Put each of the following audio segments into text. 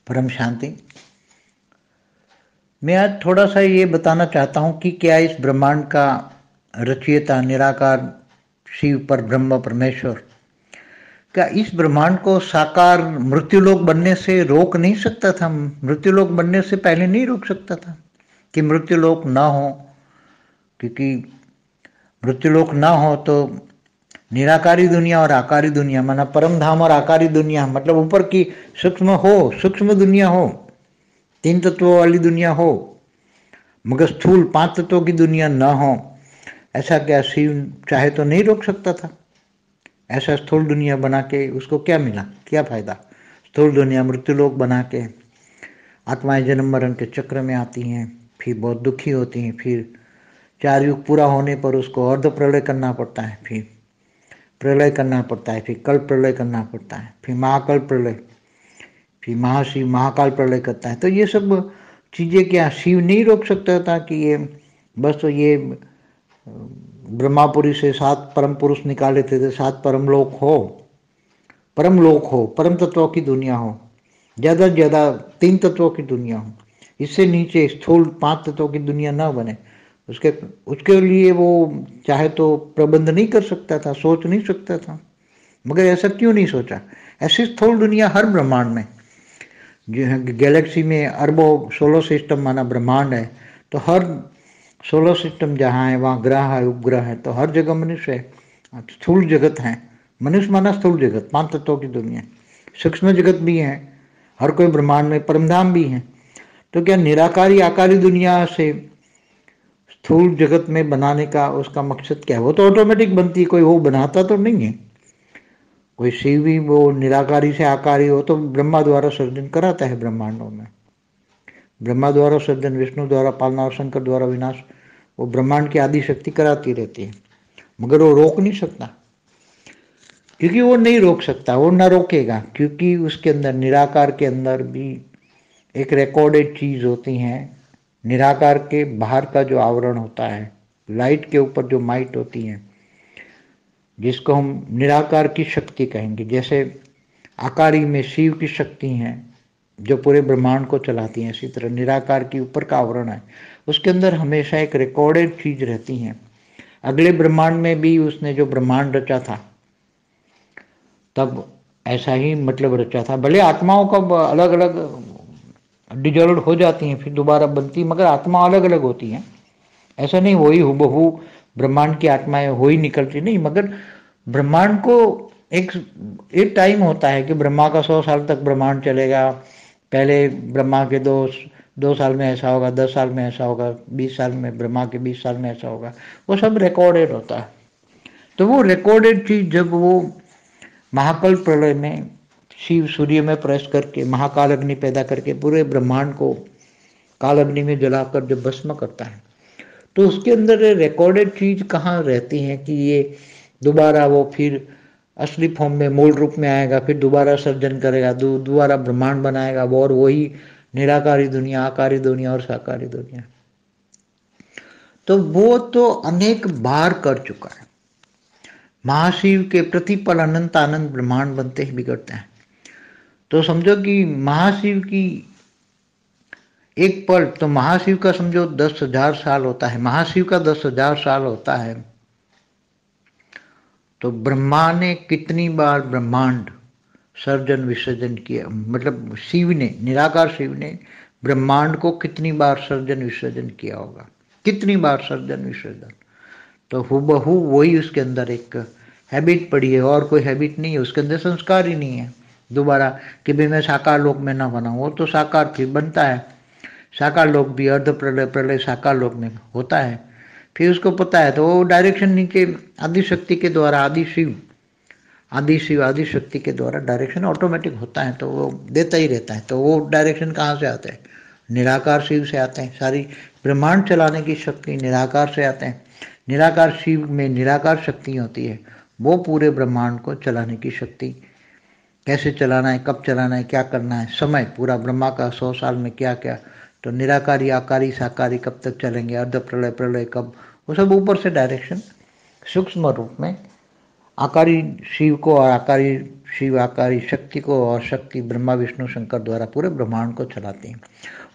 परम शांति। मैं आज थोड़ा सा ये बताना चाहता हूँ कि क्या इस ब्रह्मांड का रचयिता निराकार शिव पर ब्रह्म परमेश्वर क्या इस ब्रह्मांड को साकार मृत्युलोक बनने से रोक नहीं सकता था? मृत्युलोक बनने से पहले नहीं रोक सकता था कि मृत्युलोक ना हो? क्योंकि मृत्युलोक ना हो तो निराकारी दुनिया और आकारी दुनिया, माना परम धाम और आकारी दुनिया, मतलब ऊपर की सूक्ष्म हो, सूक्ष्म दुनिया हो, तीन तत्वों वाली दुनिया हो, मगर स्थूल पांच तत्वों की दुनिया ना हो, ऐसा क्या शिव चाहे तो नहीं रोक सकता था? ऐसा स्थूल दुनिया बना के उसको क्या मिला, क्या फायदा? स्थूल दुनिया मृत्युलोक बना के आत्माएं जन्म मरण के चक्र में आती हैं, फिर बहुत दुखी होती हैं, फिर 4 युग पूरा होने पर उसको अर्ध प्रलय करना पड़ता है, फिर प्रलय करना पड़ता है, फिर कल्प प्रलय करना पड़ता है, फिर महाकल्प प्रलय, फिर महाशिव महाकाल प्रलय करता है। तो ये सब चीज़ें क्या शिव नहीं रोक सकता था कि ये बस तो ये ब्रह्मापुरी से 7 परम पुरुष निकाले थे, 7 परम लोक हो, परम तत्वों की दुनिया हो, ज़्यादा से ज़्यादा 3 तत्वों की दुनिया हो, इससे नीचे स्थूल 5 तत्वों की दुनिया ना बने। उसके उसके लिए वो चाहे तो प्रबंध नहीं कर सकता था, सोच नहीं सकता था। मगर ऐसा क्यों नहीं सोचा? ऐसी स्थूल दुनिया हर ब्रह्मांड में, जो है गैलेक्सी में अरबों सोलर सिस्टम माना ब्रह्मांड है, तो हर सोलर सिस्टम जहाँ है वहाँ ग्रह है, उपग्रह है, तो हर जगह मनुष्य है, स्थूल जगत है। मनुष्य माना स्थूल जगत, 5 तत्वों की दुनिया, सूक्ष्म जगत भी है, हर कोई ब्रह्मांड में परमधाम भी है। तो क्या निराकारी आकारी दुनिया से स्थूल जगत में बनाने का उसका मकसद क्या है? वो तो ऑटोमेटिक बनती है, कोई वो बनाता तो नहीं है। कोई शिव भी वो निराकारी से आकारी हो तो ब्रह्मा द्वारा सर्जन कराता है ब्रह्मांडों में। ब्रह्मा द्वारा सर्जन, विष्णु द्वारा पालना और शंकर द्वारा विनाश, वो ब्रह्मांड की आदि शक्ति कराती रहती है, मगर वो रोक नहीं सकता, क्योंकि वो नहीं रोक सकता, वो ना रोकेगा, क्योंकि उसके अंदर निराकार के अंदर भी एक रिकॉर्डेड चीज होती है। निराकार के बाहर का जो आवरण होता है, लाइट के ऊपर जो माइट होती है, जिसको हम निराकार की शक्ति कहेंगे। जैसे आकारी में शिव की शक्ति है जो पूरे ब्रह्मांड को चलाती है, इसी तरह निराकार की ऊपर का आवरण है, उसके अंदर हमेशा एक रिकॉर्डेड चीज रहती है। अगले ब्रह्मांड में भी उसने जो ब्रह्मांड रचा था तब ऐसा ही मतलब रचा था। भले आत्माओं का अलग अलग डिजॉल्व हो जाती हैं, फिर दोबारा बनती, मगर आत्मा अलग अलग होती हैं। ऐसा नहीं वही हुबहू ब्रह्मांड की आत्माएं हो ही निकलती नहीं, मगर ब्रह्मांड को एक एक टाइम होता है कि ब्रह्मा का 100 साल तक ब्रह्मांड चलेगा। पहले ब्रह्मा के 2 साल में ऐसा होगा, 10 साल में ऐसा होगा, 20 साल में, ब्रह्मा के 20 साल में ऐसा होगा, वो सब रिकॉर्डेड होता है। तो वो रिकॉर्डेड चीज जब वो महाकल्प प्रलय में शिव सूर्य में प्रवेश करके महाकाल अग्नि पैदा करके पूरे ब्रह्मांड को काल अग्नि में जलाकर जब भस्म करता है, तो उसके अंदर रिकॉर्डेड चीज कहाँ रहती है कि ये दोबारा वो फिर असली फॉर्म में मूल रूप में आएगा, फिर दोबारा सर्जन करेगा, दोबारा ब्रह्मांड बनाएगा, वो और वही निराकारी दुनिया, आकारी दुनिया और साकारी दुनिया। तो वो तो अनेक बार कर चुका है। महाशिव के प्रतिपल अनंत आनंद ब्रह्मांड बनते ही बिगड़ते हैं। तो समझो कि महाशिव की एक पल, तो महाशिव का समझो 10,000 साल होता है, महाशिव का 10,000 साल होता है, तो ब्रह्मा ने कितनी बार ब्रह्मांड सर्जन विसर्जन किया? मतलब शिव ने, निराकार शिव ने ब्रह्मांड को कितनी बार सर्जन विसर्जन किया होगा? कितनी बार सर्जन विसर्जन? तो हुबहू वही उसके अंदर एक हैबिट पड़ी है, और कोई हैबिट नहीं है उसके अंदर, संस्कार ही नहीं है दोबारा कि भाई मैं साकार लोक में ना बनाऊं। वो तो साकार फिर बनता है, साकार लोक भी अर्ध प्रलय प्रलय साकार लोक में होता है, फिर उसको पता है, तो वो डायरेक्शन नीचे आदि शक्ति के द्वारा, आदि शक्ति के द्वारा डायरेक्शन ऑटोमेटिक होता है, तो वो देता ही रहता है। तो वो डायरेक्शन कहाँ से आते हैं? निराकार शिव से आते हैं। सारी ब्रह्मांड चलाने की शक्ति निराकार से आते हैं। निराकार शिव में निराकार शक्ति होती है, वो पूरे ब्रह्मांड को चलाने की शक्ति, कैसे चलाना है, कब चलाना है, क्या करना है, समय पूरा ब्रह्मा का 100 साल में क्या क्या, तो निराकारी आकारी साकारी कब तक चलेंगे, अर्ध प्रलय प्रलय कब, वो सब ऊपर से डायरेक्शन सूक्ष्म रूप में आकारी शिव को और आकारी शिव आकारी शक्ति को और शक्ति ब्रह्मा विष्णु शंकर द्वारा पूरे ब्रह्मांड को चलाते हैं।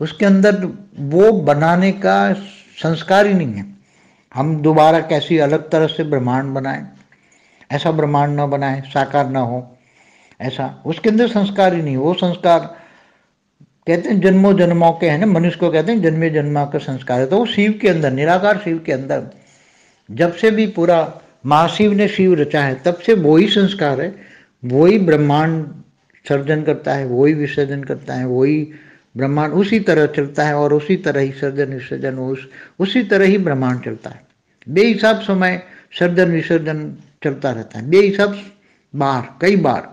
उसके अंदर वो बनाने का संस्कार ही नहीं है। हम दोबारा कैसी अलग तरह से ब्रह्मांड बनाएं, ऐसा ब्रह्मांड ना बनाएं, साकार ना हो, ऐसा उसके अंदर संस्कार ही नहीं। वो संस्कार कहते हैं जन्मों जन्मों के हैं ना, मनुष्य को कहते हैं जन्मे जन्मा का संस्कार है। तो वो शिव के अंदर, निराकार शिव के अंदर जब से भी पूरा महाशिव ने शिव रचा है तब से वही संस्कार है, वही ब्रह्मांड सर्जन करता है, वही विसर्जन करता है, वही ब्रह्मांड उसी तरह चलता है और उसी तरह ही सर्जन विसर्जन उसी तरह ही ब्रह्मांड चलता है। बेहिसाब समय सर्जन विसर्जन चलता रहता है, बेहिसाब बार कई बार।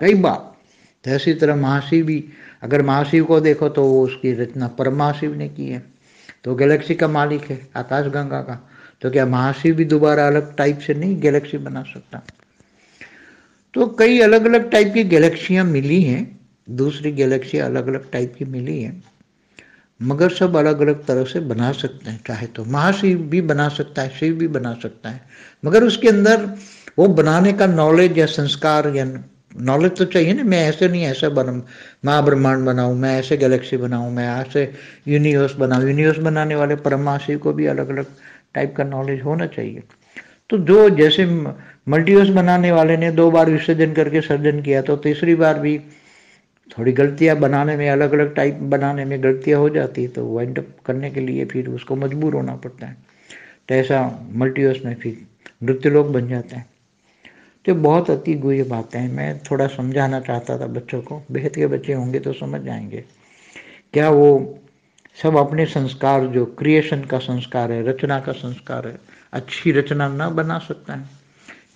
तो इसी तरह महाशिव भी, अगर महाशिव को देखो तो वो उसकी रचना परम महाशिव ने की है, तो गैलेक्सी का मालिक है, आकाश गंगा का। तो क्या महाशिव भी दोबारा अलग टाइप से नहीं गैलेक्सी बना सकता? तो कई अलग अलग टाइप की गैलेक्सियां मिली हैं, दूसरी गैलेक्सी अलग अलग टाइप की मिली है, मगर सब अलग अलग तरह से बना सकते हैं। चाहे तो महाशिव भी बना सकता है, शिव भी बना सकता है, मगर उसके अंदर वो बनाने का नॉलेज या संस्कार या नॉलेज तो चाहिए ना। मैं ऐसे नहीं ऐसा बना महाब्रह्मांड बनाऊं, मैं ऐसे गैलेक्सी बनाऊं, मैं ऐसे यूनिवर्स बनाऊं। यूनिवर्स बनाने वाले परम महाशिव को भी अलग अलग टाइप का नॉलेज होना चाहिए। तो जो जैसे मल्टीवर्स बनाने वाले ने 2 बार विसर्जन करके सर्जन किया, तो तीसरी बार भी थोड़ी गलतियां बनाने में, अलग अलग टाइप बनाने में गलतियां हो जाती है, तो वाइंड अप करने के लिए फिर उसको मजबूर होना पड़ता है। तो ऐसा मल्टीवर्स में फिर मृत्युलोक बन जाता है। तो बहुत अति गुह्य बातें हैं। मैं थोड़ा समझाना चाहता था बच्चों को, बेहद के बच्चे होंगे तो समझ जाएंगे। क्या वो सब अपने संस्कार, जो क्रिएशन का संस्कार है, रचना का संस्कार है, अच्छी रचना ना बना सकता है?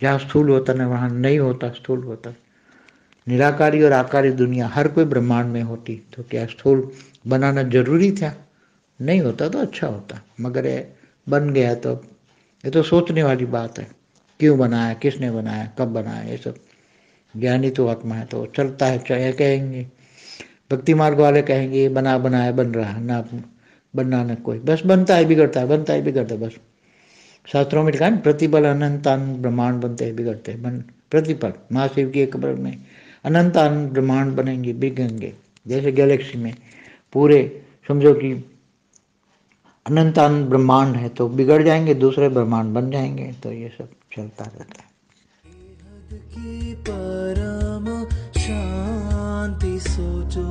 जहाँ स्थूल होता है वहाँ नहीं होता स्थूल होता। निराकारी और आकारी दुनिया हर कोई ब्रह्मांड में होती, तो क्या स्थूल बनाना जरूरी था? नहीं होता तो अच्छा होता, मगर ये बन गया तो ये तो सोचने वाली बात है। क्यों बनाया, किसने बनाया, कब बनाया, ये सब ज्ञानी तो आत्मा है तो चलता है। चाहे कहेंगे भक्ति मार्ग वाले कहेंगे बना बनाया बन रहा ना, बनना न कोई, बस बनता है बिगड़ता है, बनता है बिगड़ता है। बस शास्त्रों में लिखा है प्रतिपल अनंतान ब्रह्मांड बनते हैं बिगड़ते हैं, प्रतिपल महाशिव की एक पल में अनंतान ब्रह्मांड बनेंगे बिगड़ेंगे। जैसे गैलेक्सी में पूरे समझो कि अनंतान ब्रह्मांड है, तो बिगड़ जाएंगे, दूसरे ब्रह्मांड बन जाएंगे। तो ये सब चलता रहता है। की परम शांति सोचो,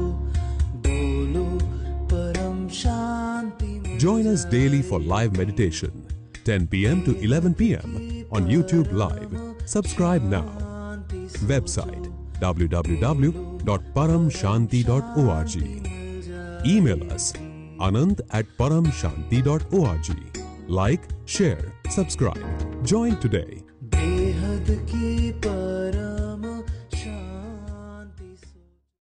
बोलो परम शांति। Join us daily for live meditation, 10 p.m. to 11 p.m. on YouTube Live. Subscribe now. Website www.paramshanti.org. Email us anant@paramshanti.org. Like, share, subscribe. Join today. बेहद की